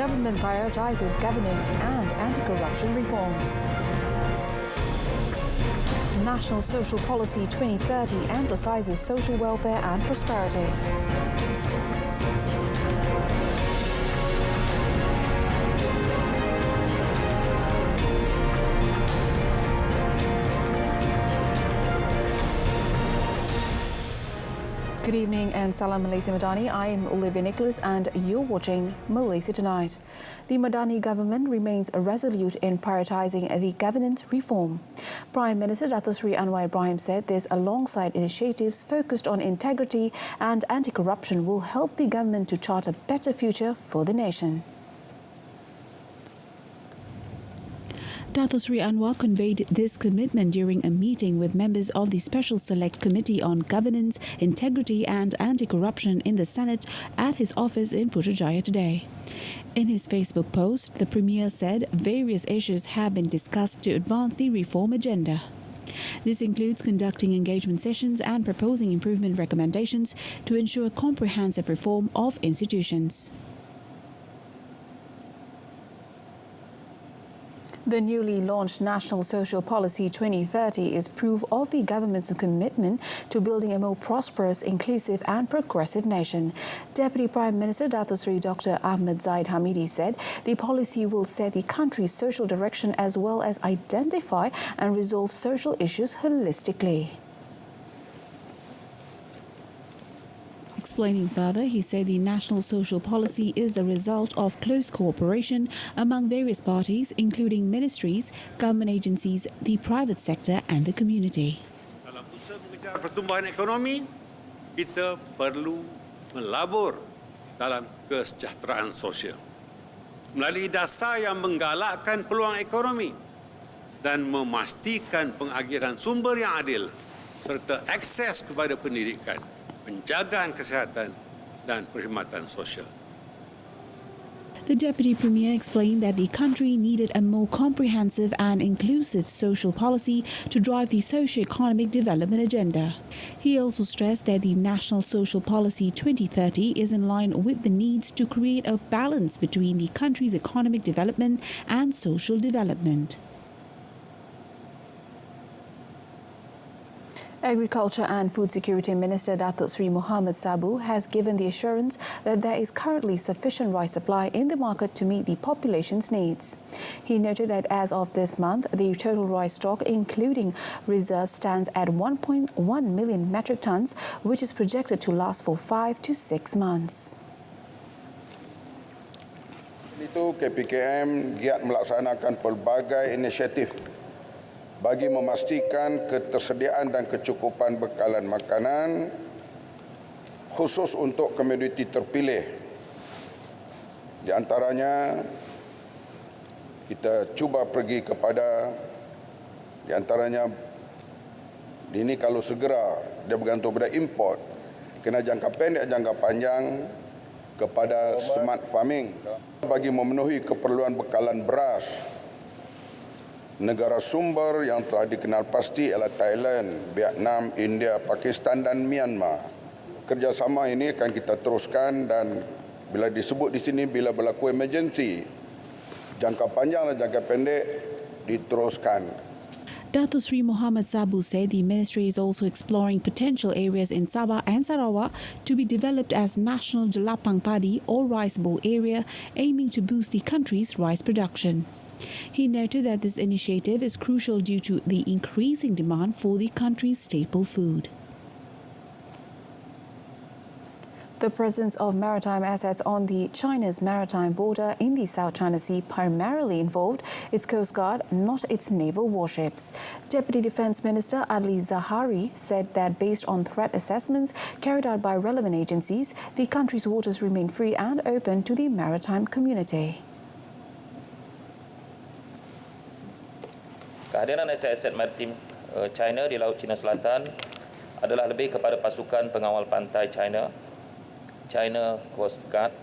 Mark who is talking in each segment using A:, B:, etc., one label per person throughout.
A: government prioritizes governance and anti-corruption reforms. National Social Policy 2030 emphasizes social welfare and prosperity. Good evening and Salam Malaysia Madani. I am Olivia Nicholas and you're watching Malaysia Tonight. The Madani government remains resolute in prioritising the governance reform. Prime Minister Dato Sri Anwar Ibrahim said this alongside initiatives focused on integrity and anti-corruption will help the government to chart a better future for the nation. Dato Sri Anwar conveyed this commitment during a meeting with members of the Special Select Committee on Governance, Integrity and Anti-Corruption in the Senate at his office in Putrajaya today. In his Facebook post, the Premier said various issues have been discussed to advance the reform agenda. This includes conducting engagement sessions and proposing improvement recommendations to ensure comprehensive reform of institutions. The newly launched National Social Policy 2030 is proof of the government's commitment to building a more prosperous, inclusive and progressive nation. Deputy Prime Minister Dato Sri Dr. Ahmad Zaid Hamidi said the policy will set the country's social direction as well as identify and resolve social issues holistically. Explaining further, he said the national social policy is the result of close cooperation among various parties, including ministries, government agencies, the private sector and the community.
B: Dalam usaha mengejar pertumbuhan ekonomi, kita perlu melabur dalam kesejahteraan sosial melalui dasar yang menggalakkan peluang ekonomi dan memastikan pengakhiran sumber yang adil serta akses kepada pendidikan, penjagaan kesihatan dan perkhidmatan sosial.
A: The Deputy Premier explained that the country needed a more comprehensive and inclusive social policy to drive the socio-economic development agenda. He also stressed that the National Social Policy 2030 is in line with the needs to create a balance between the country's economic development and social development. Agriculture and Food Security Minister Datuk Sri Muhammad Sabu has given the assurance that there is currently sufficient rice supply in the market to meet the population's needs. He noted that as of this month, the total rice stock, including reserves, stands at 1.1 million metric tons, which is projected to last for 5 to 6 months.
C: Itu KPKM giat melaksanakan pelbagai inisiatif bagi memastikan ketersediaan dan kecukupan bekalan makanan khusus untuk komuniti terpilih. Di antaranya kita cuba pergi kepada ini kalau segera dia bergantung pada import, kena jangka pendek jangka panjang kepada smart farming bagi memenuhi keperluan bekalan beras. Negara sumber yang telah dikenal pasti ialah Thailand, Vietnam, India, Pakistan dan Myanmar. Kerjasama ini akan kita teruskan dan bila disebut di sini bila berlaku emergency, jangka panjang dan jangka pendek diteruskan.
A: Dato Sri Muhammad Sabu said the ministry is also exploring potential areas in Sabah and Sarawak to be developed as National Jelapang Padi or Rice Bowl area, aiming to boost the country's rice production. He noted that this initiative is crucial due to the increasing demand for the country's staple food. The presence of maritime assets on the China's maritime border in the South China Sea primarily involved its Coast Guard, not its naval warships. Deputy Defence Minister Adli Zahari said that based on threat assessments carried out by relevant agencies, the country's waters remain free and open to the maritime community.
D: Kehadiran aset-aset maritim China di Laut Cina Selatan adalah lebih kepada pasukan pengawal pantai China, China Coast Guard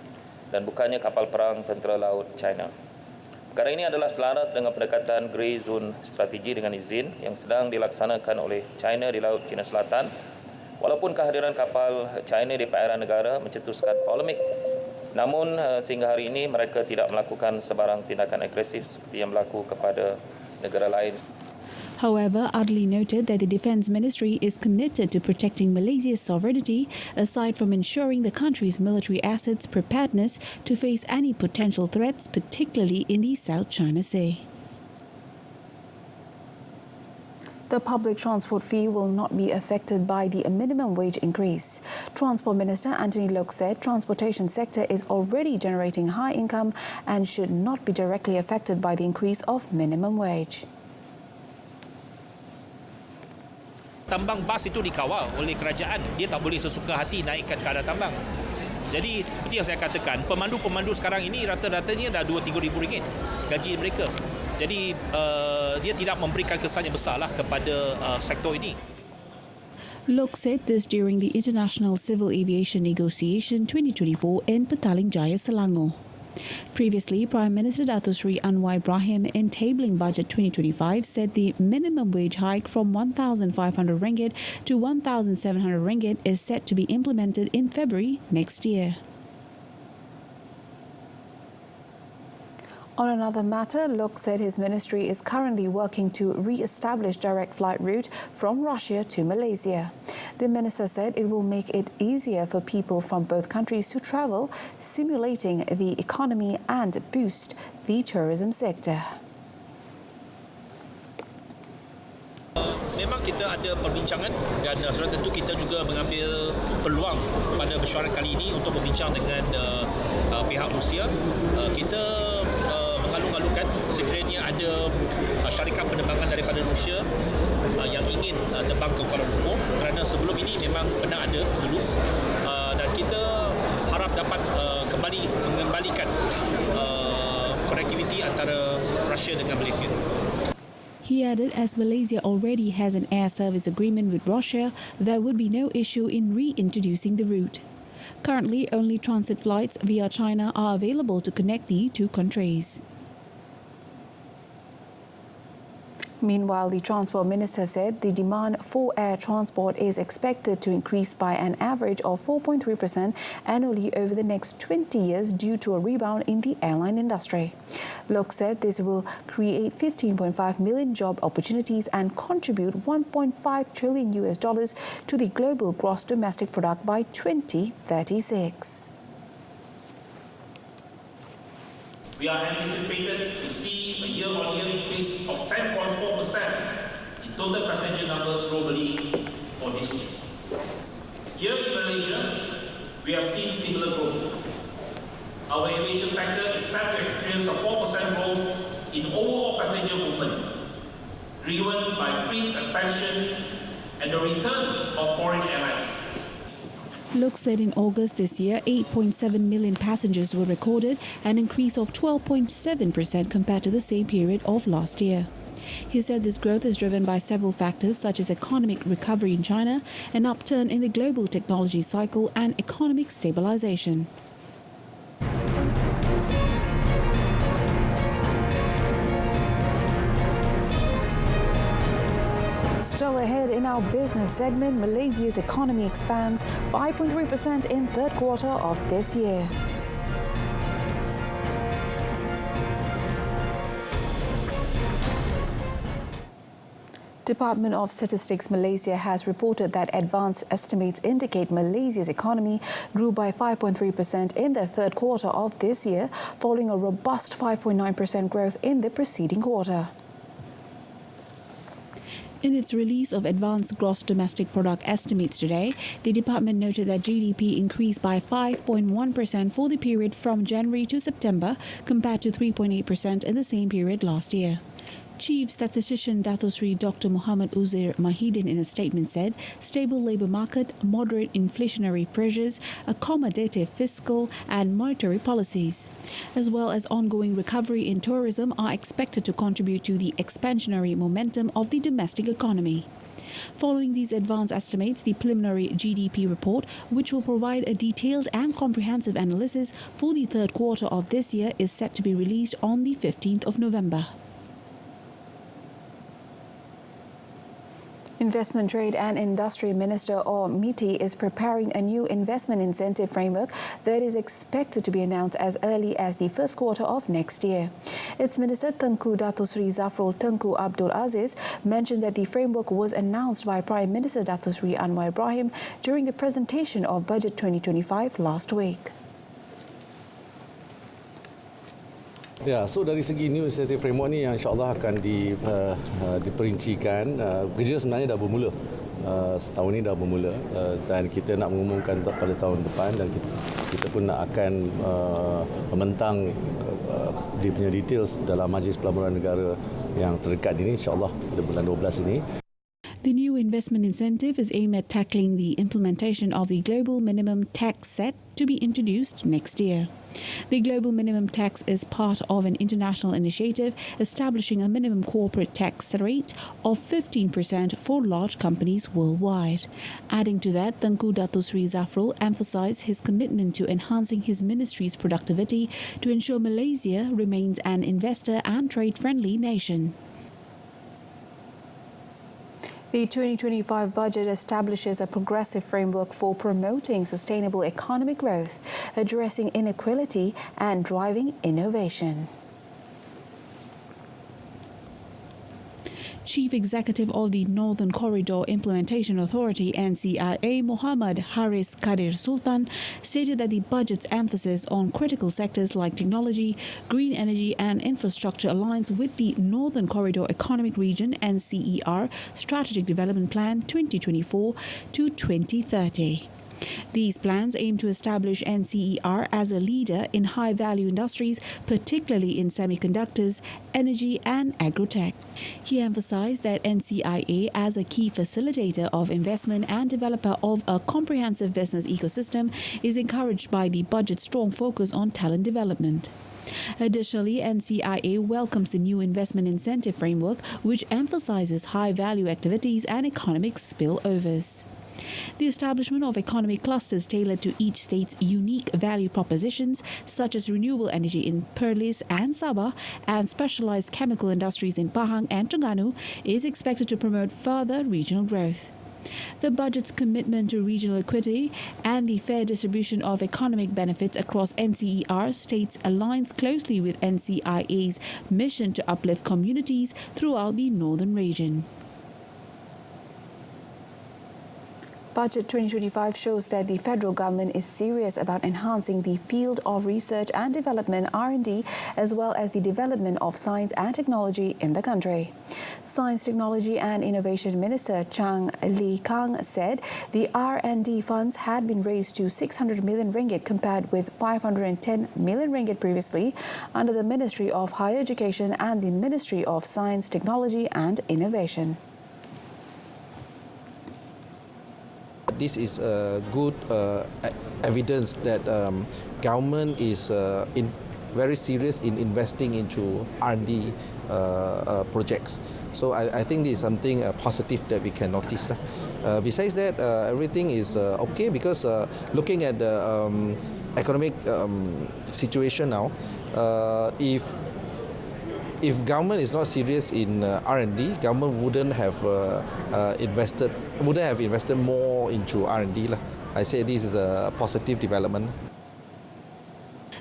D: dan bukannya kapal perang tentera laut China. Perkara ini adalah selaras dengan pendekatan Grey Zone strategi dengan izin yang sedang dilaksanakan oleh China di Laut Cina Selatan. Walaupun kehadiran kapal China di perairan negara mencetuskan polemik Namun sehingga hari ini mereka tidak melakukan sebarang tindakan agresif seperti yang berlaku kepada negara lain.
A: However, Adli noted that the Defence Ministry is committed to protecting Malaysia's sovereignty, aside from ensuring the country's military assets' preparedness to face any potential threats, particularly in the South China Sea. The public transport fee will not be affected by the minimum wage increase. Transport Minister Anthony Loke said transportation sector is already generating high income and should not be directly affected by the increase of minimum wage.
E: Tambang bas itu dikawal oleh kerajaan. Dia tak boleh sesuka hati naikkan kadar tambang. Jadi seperti yang saya katakan, pemandu-pemandu sekarang ini rata-ratanya dah 2-3 ribu ringgit gaji mereka. Jadi dia tidak memberikan kesan yang besarlah kepada sektor ini.
A: Loke said this during the International Civil Aviation Negotiation 2024 in Petaling Jaya, Selangor. Previously, Prime Minister Dato Sri Anwar Ibrahim, in tabling Budget 2025, said the minimum wage hike from 1,500 ringgit to 1,700 ringgit is set to be implemented in February next year. On another matter, Loke said his ministry is currently working to re-establish direct flight route from Russia to Malaysia. The minister said it will make it easier for people from both countries to travel, stimulating the economy and boost the tourism sector.
E: Memang kita ada perbincangan dan sudah tentu kita juga mengambil peluang pada mesyuarat kali ini untuk berbincang dengan pihak Rusia. Kita mengalung-alungkan sekiranya ada syarikat penerbangan daripada Rusia yang ingin terbang ke Kuala Lumpur, kerana sebelum ini memang pernah ada dulu, dan kita harap dapat mengembalikan konektiviti antara Rusia dengan Malaysia.
A: He added, as Malaysia already has an air service agreement with Russia, there would be no issue in reintroducing the route. Currently, only transit flights via China are available to connect the two countries. Meanwhile, the Transport Minister said the demand for air transport is expected to increase by an average of 4.3% annually over the next 20 years due to a rebound in the airline industry. Loke said this will create 15.5 million job opportunities and contribute $1.5 trillion to the global gross domestic product by 2036.
F: We are anticipated to see a year-on-year increase of 10.4% in total passenger numbers globally for this year. Here in Malaysia, we have seen similar growth. Our aviation sector is set to experience a 4% growth in overall passenger movement, driven by fleet expansion and the return of foreign airlines.
A: Loke said in August this year, 8.7 million passengers were recorded, an increase of 12.7% compared to the same period of last year. He said this growth is driven by several factors such as economic recovery in China, an upturn in the global technology cycle and economic stabilization. Still ahead in our business segment, Malaysia's economy expands 5.3% in third quarter of this year. Department of Statistics Malaysia has reported that advanced estimates indicate Malaysia's economy grew by 5.3% in the third quarter of this year, following a robust 5.9% growth in the preceding quarter. In its release of advanced gross domestic product estimates today, the department noted that GDP increased by 5.1% for the period from January to September, compared to 3.8% in the same period last year. Chief Statistician Dato Sri Dr. Muhammad Uzair Mahidin in a statement said stable labour market, moderate inflationary pressures, accommodative fiscal and monetary policies, as well as ongoing recovery in tourism are expected to contribute to the expansionary momentum of the domestic economy. Following these advanced estimates, the preliminary GDP report, which will provide a detailed and comprehensive analysis for the third quarter of this year, is set to be released on the 15th of November. In Investment, Trade and Industry Minister or MITI is preparing a new investment incentive framework that is expected to be announced as early as the first quarter of next year. Its Minister Tengku Dato Sri Zafrul Tengku Abdul Aziz mentioned that the framework was announced by Prime Minister Dato Sri Anwar Ibrahim during the presentation of Budget 2025 last week.
G: Ya, so dari segi new incentive framework ni yang insyaAllah akan diperincikan. Kerja sebenarnya dah bermula. Tahun ini dah bermula dan kita nak mengumumkan pada tahun depan dan kita pun nak akan membentang dia punya details dalam Majlis Pelaburan Negara yang terdekat ini insyaAllah pada bulan 12 ini.
A: The new investment incentive is aimed at tackling the implementation of the global minimum tax set to be introduced next year. The global minimum tax is part of an international initiative establishing a minimum corporate tax rate of 15% for large companies worldwide. Adding to that, Tengku Dato Sri Zafrul emphasised his commitment to enhancing his ministry's productivity to ensure Malaysia remains an investor and trade-friendly nation. The 2025 budget establishes a progressive framework for promoting sustainable economic growth, addressing inequality and driving innovation. Chief Executive of the Northern Corridor Implementation Authority NCIA, Muhammad Haris Kadir Sultan, stated that the budget's emphasis on critical sectors like technology, green energy and infrastructure aligns with the Northern Corridor Economic Region NCER Strategic Development Plan 2024 to 2030. These plans aim to establish NCER as a leader in high-value industries, particularly in semiconductors, energy and agrotech. He emphasized that NCIA, as a key facilitator of investment and developer of a comprehensive business ecosystem, is encouraged by the budget's strong focus on talent development. Additionally, NCIA welcomes the new investment incentive framework, which emphasizes high-value activities and economic spillovers. The establishment of economic clusters tailored to each state's unique value propositions, such as renewable energy in Perlis and Sabah and specialized chemical industries in Pahang and Terengganu, is expected to promote further regional growth. The budget's commitment to regional equity and the fair distribution of economic benefits across NCER states aligns closely with NCIA's mission to uplift communities throughout the northern region. Budget 2025 shows that the federal government is serious about enhancing the field of research and development R&D as well as the development of science and technology in the country. Science, Technology and Innovation Minister Chang Lee Kang said the R&D funds had been raised to 600 million ringgit compared with 510 million ringgit previously under the Ministry of Higher Education and the Ministry of Science, Technology and Innovation.
H: This is good evidence that government is very serious in investing into R&D projects. So I think this is something positive that we can notice. Besides that, everything is okay because looking at the economic situation now, if government is not serious in R&D, government wouldn't have invested more into R&D. I say this is a positive development.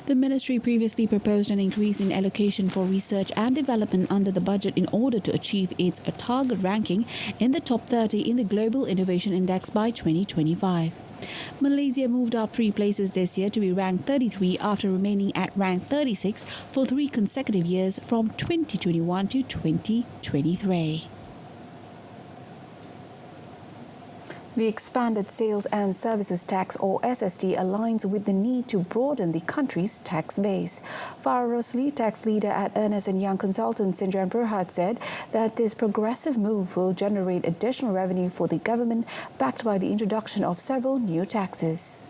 A: The ministry previously proposed an increase in allocation for research and development under the budget in order to achieve its target ranking in the top 30 in the Global Innovation Index by 2025. Malaysia moved up 3 places this year to be ranked 33 after remaining at rank 36 for 3 consecutive years from 2021 to 2023. The expanded Sales and Services Tax or SST aligns with the need to broaden the country's tax base. Farah Rosli, tax leader at Ernst & Young Consultants Sindrian Berhad, said that this progressive move will generate additional revenue for the government, backed by the introduction of several new taxes.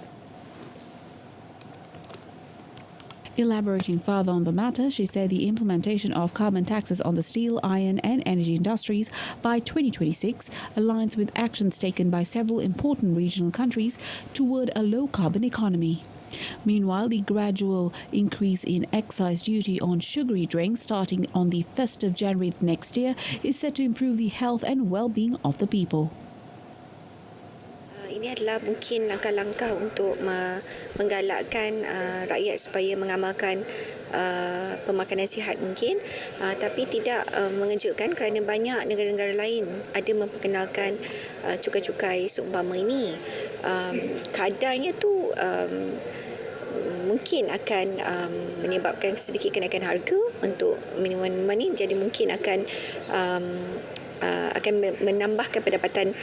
A: Elaborating further on the matter, she said the implementation of carbon taxes on the steel, iron and energy industries by 2026 aligns with actions taken by several important regional countries toward a low-carbon economy. Meanwhile, the gradual increase in excise duty on sugary drinks starting on the 1st of January next year is set to improve the health and well-being of the people.
I: Ini adalah mungkin langkah-langkah untuk menggalakkan rakyat supaya mengamalkan pemakanan sihat mungkin, tapi tidak mengejutkan kerana banyak negara-negara lain ada memperkenalkan cukai-cukai seumpama ini. Kadarnya tu mungkin akan menyebabkan sedikit kenaikan harga untuk minuman-minuman ini, jadi mungkin akan menambahkan pendapatan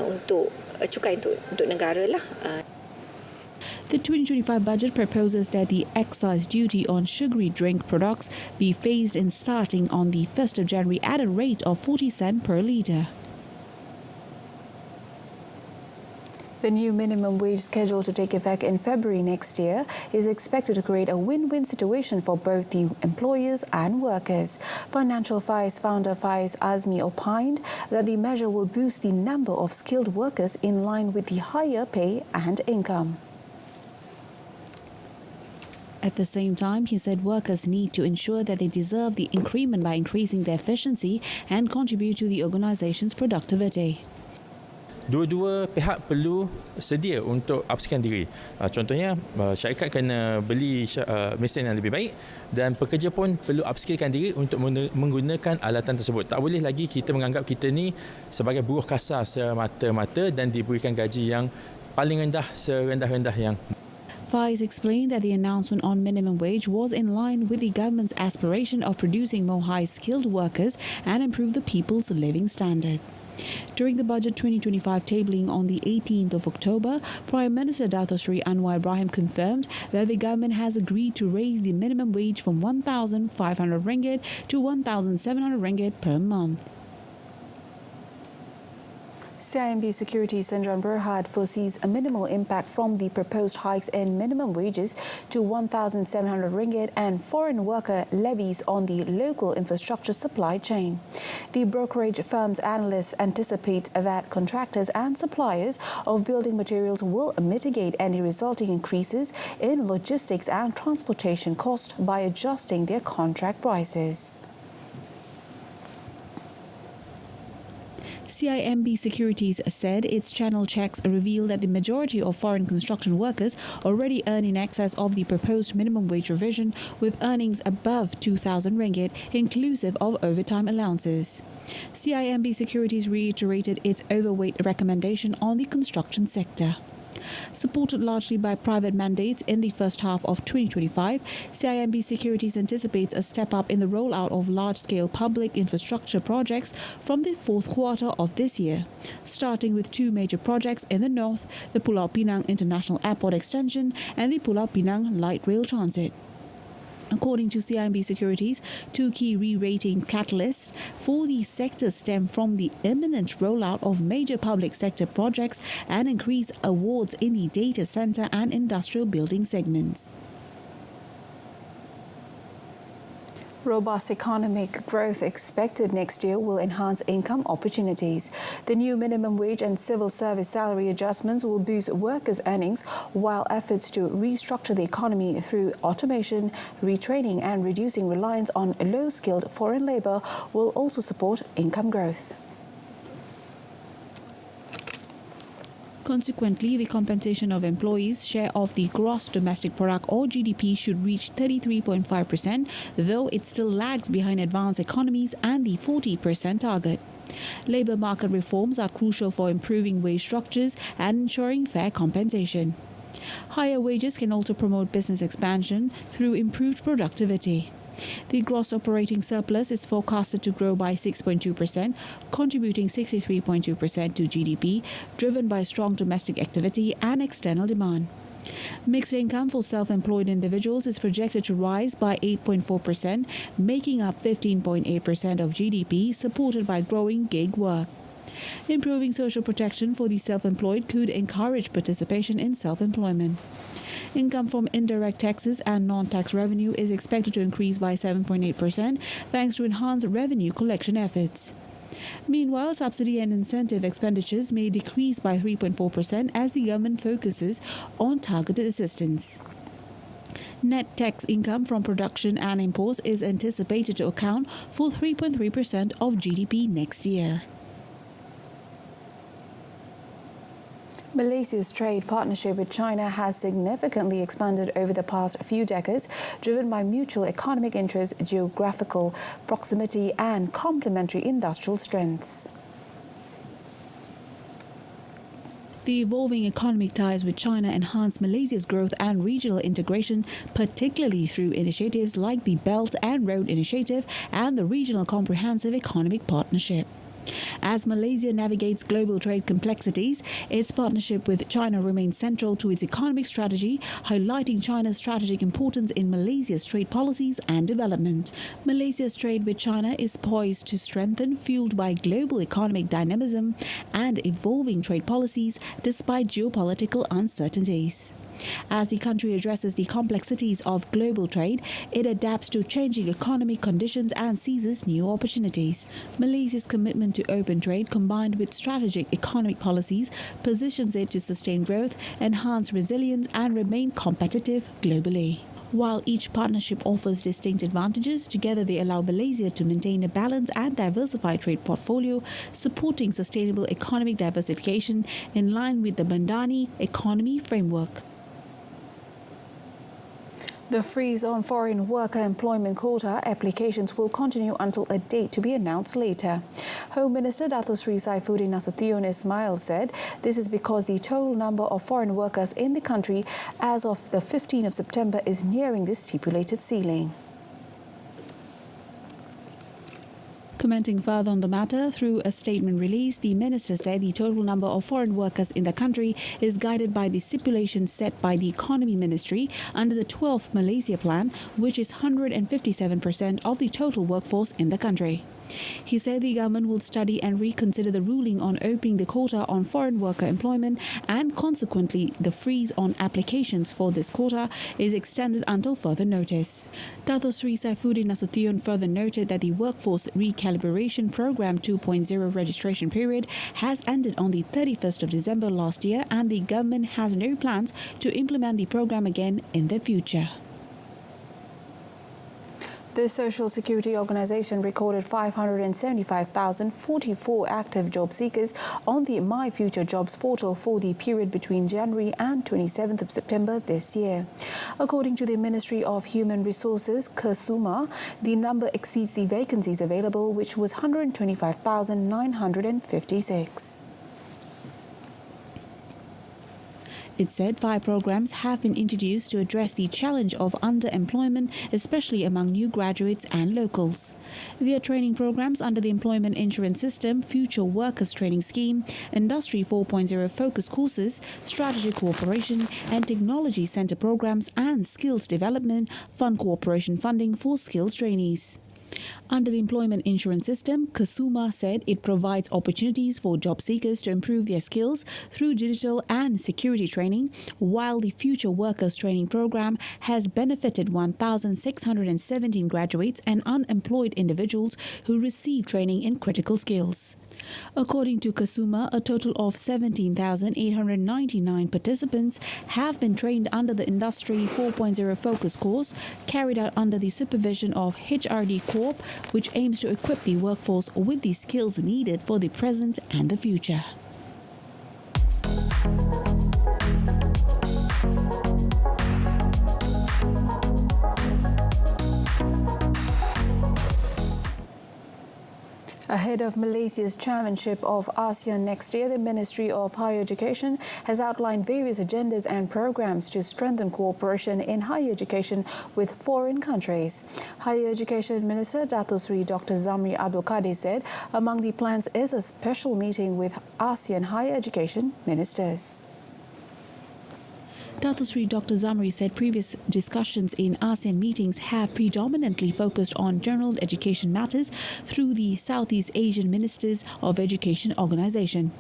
I: untuk cukai untuk negara lah.
A: The 2025 budget proposes that the excise duty on sugary drink products be phased in starting on the 1st of January at a rate of 40 cents per litre. The new minimum wage scheduled to take effect in February next year is expected to create a win-win situation for both the employers and workers. Financial Faiz founder Faiz Azmi opined that the measure will boost the number of skilled workers in line with the higher pay and income. At the same time, he said workers need to ensure that they deserve the increment by increasing their efficiency and contribute to the organisation's productivity.
J: Dua-dua pihak perlu sedia untuk upskillkan diri. Contohnya, syarikat kena beli mesin yang lebih baik dan pekerja pun perlu upskillkan diri untuk menggunakan alatan tersebut. Tak boleh lagi kita menganggap kita ni sebagai buruh kasar semata-mata dan diberikan gaji yang paling rendah serendah-rendah yang.
A: Faiz explained that the announcement on minimum wage was in line with the government's aspiration of producing more high-skilled workers and improve the people's living standard. During the Budget 2025 tabling on the 18th of October, Prime Minister Dato Sri Anwar Ibrahim confirmed that the government has agreed to raise the minimum wage from 1,500 ringgit to 1,700 ringgit per month. CIMB Securities Sendran Berhad foresees a minimal impact from the proposed hikes in minimum wages to 1,700 ringgit and foreign worker levies on the local infrastructure supply chain. The brokerage firm's analysts anticipate that contractors and suppliers of building materials will mitigate any resulting increases in logistics and transportation costs by adjusting their contract prices. CIMB Securities said its channel checks reveal that the majority of foreign construction workers already earn in excess of the proposed minimum wage revision, with earnings above 2,000 ringgit, inclusive of overtime allowances. CIMB Securities reiterated its overweight recommendation on the construction sector. Supported largely by private mandates in the first half of 2025, CIMB Securities anticipates a step up in the rollout of large-scale public infrastructure projects from the fourth quarter of this year, starting with two major projects in the north, the Pulau Pinang International Airport Extension and the Pulau Pinang Light Rail Transit. According to CIMB Securities, two key re-rating catalysts for the sector stem from the imminent rollout of major public sector projects and increased awards in the data center and industrial building segments. Robust economic growth expected next year will enhance income opportunities. The new minimum wage and civil service salary adjustments will boost workers' earnings, while efforts to restructure the economy through automation, retraining and reducing reliance on low-skilled foreign labour will also support income growth. Consequently, the compensation of employees' share of the gross domestic product or GDP should reach 33.5%, though it still lags behind advanced economies and the 40% target. Labour market reforms are crucial for improving wage structures and ensuring fair compensation. Higher wages can also promote business expansion through improved productivity. The gross operating surplus is forecasted to grow by 6.2%, contributing 63.2% to GDP, driven by strong domestic activity and external demand. Mixed income for self-employed individuals is projected to rise by 8.4%, making up 15.8% of GDP, supported by growing gig work. Improving social protection for the self-employed could encourage participation in self-employment. Income from indirect taxes and non-tax revenue is expected to increase by 7.8% thanks to enhanced revenue collection efforts. Meanwhile, subsidy and incentive expenditures may decrease by 3.4% as the government focuses on targeted assistance. Net tax income from production and imports is anticipated to account for 3.3% of GDP next year. Malaysia's trade partnership with China has significantly expanded over the past few decades, driven by mutual economic interests, geographical proximity and complementary industrial strengths. The evolving economic ties with China enhance Malaysia's growth and regional integration, particularly through initiatives like the Belt and Road Initiative and the Regional Comprehensive Economic Partnership. As Malaysia navigates global trade complexities, its partnership with China remains central to its economic strategy, highlighting China's strategic importance in Malaysia's trade policies and development. Malaysia's trade with China is poised to strengthen, fueled by global economic dynamism and evolving trade policies despite geopolitical uncertainties. As the country addresses the complexities of global trade, it adapts to changing economic conditions and seizes new opportunities. Malaysia's commitment to open trade, combined with strategic economic policies, positions it to sustain growth, enhance resilience, and remain competitive globally. While each partnership offers distinct advantages, together they allow Malaysia to maintain a balanced and diversified trade portfolio, supporting sustainable economic diversification in line with the Bandani Economy Framework. The freeze on foreign worker employment quota applications will continue until a date to be announced later. Home Minister Dato Sri Saifuddin Nasution Ismail said this is because the total number of foreign workers in the country as of the 15th of September is nearing the stipulated ceiling. Commenting further on the matter, through a statement released, the minister said the total number of foreign workers in the country is guided by the stipulations set by the Economy Ministry under the 12th Malaysia Plan, which is 157% of the total workforce in the country. He said the government will study and reconsider the ruling on opening the quota on foreign worker employment, and consequently the freeze on applications for this quota is extended until further notice. Dato Sri Saifuddin Nasution further noted that the Workforce Recalibration Program 2.0 registration period has ended on the 31st of December last year, and the government has no plans to implement the program again in the future. The Social Security Organisation recorded 575,044 active job seekers on the My Future Jobs portal for the period between January and 27th of September this year. According to the Ministry of Human Resources, KESUMA, the number exceeds the vacancies available, which was 125,956. It said 5 programs have been introduced to address the challenge of underemployment, especially among new graduates and locals. Via training programs under the Employment Insurance System, Future Workers Training Scheme, Industry 4.0 focus courses, strategic cooperation and technology centre programs, and skills development, fund cooperation funding for skills trainees. Under the Employment Insurance System, KESUMA said it provides opportunities for job seekers to improve their skills through digital and security training, while the Future Workers Training Program has benefited 1,617 graduates and unemployed individuals who receive training in critical skills. According to KESUMA, a total of 17,899 participants have been trained under the Industry 4.0 focus course carried out under the supervision of HRD Corp, which aims to equip the workforce with the skills needed for the present and the future. Ahead of Malaysia's chairmanship of ASEAN next year, the Ministry of Higher Education has outlined various agendas and programs to strengthen cooperation in higher education with foreign countries. Higher Education Minister Dato Sri Dr. Zamri Abdul Kadir said among the plans is a special meeting with ASEAN higher education ministers. Dato Sri Dr. Zamri said previous discussions in ASEAN meetings have predominantly focused on general education matters through the Southeast Asian Ministers of Education Organization.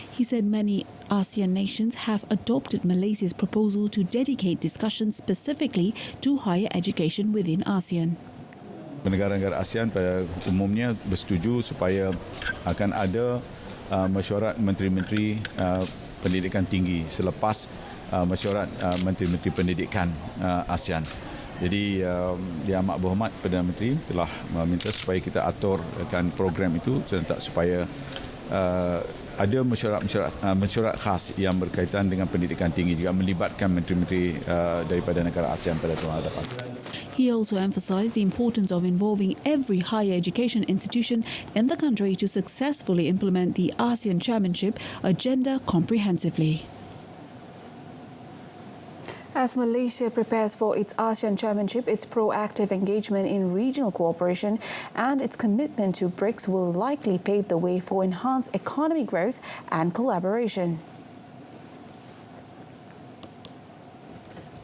A: He said many ASEAN nations have adopted Malaysia's proposal to dedicate discussions specifically to higher education within ASEAN.
K: Negara-negara ASEAN pada umumnya bersetuju supaya akan ada mesyuarat menteri-menteri pendidikan tinggi selepas mesyuarat menteri-menteri pendidikan ASEAN. Jadi Yang Amat Berhormat Perdana Menteri telah meminta supaya kita aturkan program itu supaya ada mesyuarat khas yang berkaitan dengan pendidikan tinggi juga melibatkan menteri-menteri daripada negara ASEAN pada tahun hadapan.
A: He also emphasized the importance of involving every higher education institution in the country to successfully implement the ASEAN Chairmanship agenda comprehensively. As Malaysia prepares for its ASEAN Chairmanship, its proactive engagement in regional cooperation and its commitment to BRICS will likely pave the way for enhanced economic growth and collaboration.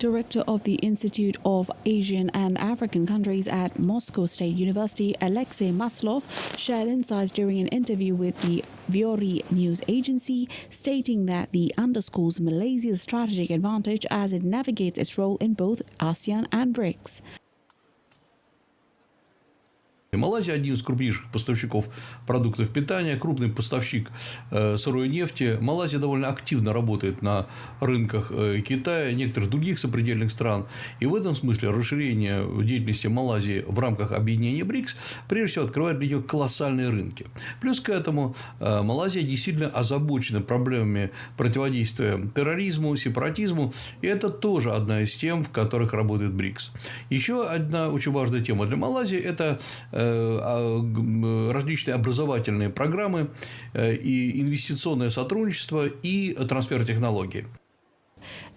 A: Director of the Institute of Asian and African Countries at Moscow State University, Alexei Maslov, shared insights during an interview with the Viori news agency, stating that the underscores Malaysia's strategic advantage as it navigates its role in both ASEAN and BRICS.
L: Малайзия один из крупнейших поставщиков продуктов питания, крупный поставщик сырой нефти. Малайзия довольно активно работает на рынках Китая и некоторых других сопредельных стран. И в этом смысле расширение деятельности Малайзии в рамках объединения БРИКС прежде всего открывает для нее колоссальные рынки. Плюс к этому Малайзия действительно озабочена проблемами противодействия терроризму, сепаратизму. И это тоже одна из тем, в которых работает БРИКС. Еще одна очень важная тема для Малайзии – это различные образовательные программы и инвестиционное сотрудничество и трансфер технологий.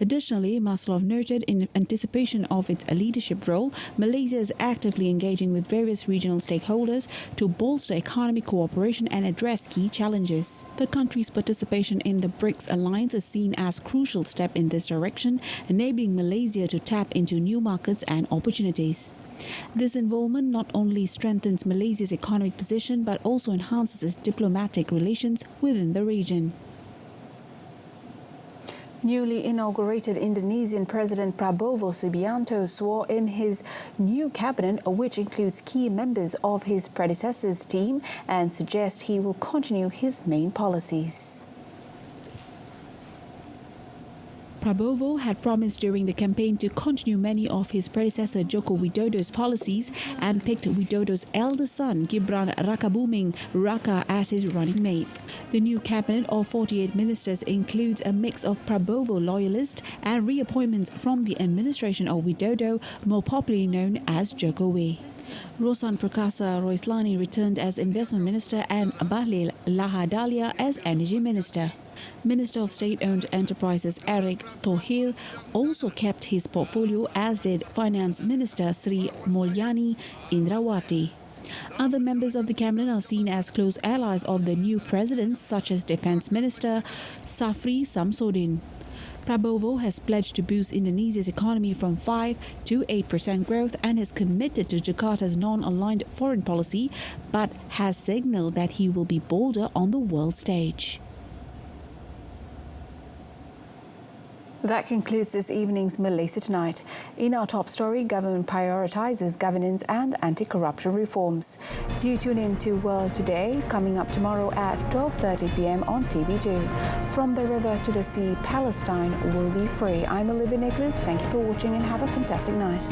A: Additionally, Maslov noted in anticipation of its leadership role, Malaysia is actively engaging with various regional stakeholders to bolster economic cooperation and address key challenges. The country's participation in the BRICS alliance is seen as a crucial step in this direction, enabling Malaysia to tap into new markets and opportunities. This involvement not only strengthens Malaysia's economic position but also enhances its diplomatic relations within the region. Newly inaugurated Indonesian President Prabowo Subianto swore in his new cabinet, which includes key members of his predecessor's team, and suggests he will continue his main policies. Prabowo had promised during the campaign to continue many of his predecessor Joko Widodo's policies and picked Widodo's eldest son, Gibran Rakabuming Raka, as his running mate. The new cabinet of 48 ministers includes a mix of Prabowo loyalists and reappointments from the administration of Widodo, more popularly known as Jokowi. Rosan Prakasa Roislani returned as Investment Minister and Bahlil Lahadalia as Energy Minister. Minister of State-Owned Enterprises Eric Thohir also kept his portfolio, as did Finance Minister Sri Mulyani Indrawati. Other members of the cabinet are seen as close allies of the new president, such as Defence Minister Safri Samsudin. Prabowo has pledged to boost Indonesia's economy from 5 to 8% growth and is committed to Jakarta's non-aligned foreign policy, but has signaled that he will be bolder on the world stage. That concludes this evening's Malaysia Tonight. In our top story, government prioritises governance and anti-corruption reforms. Do tune in to World Today, coming up tomorrow at 12:30 p.m. on TV2. From the river to the sea, Palestine will be free. I'm Olivia Nicholas. Thank you for watching and have a fantastic night.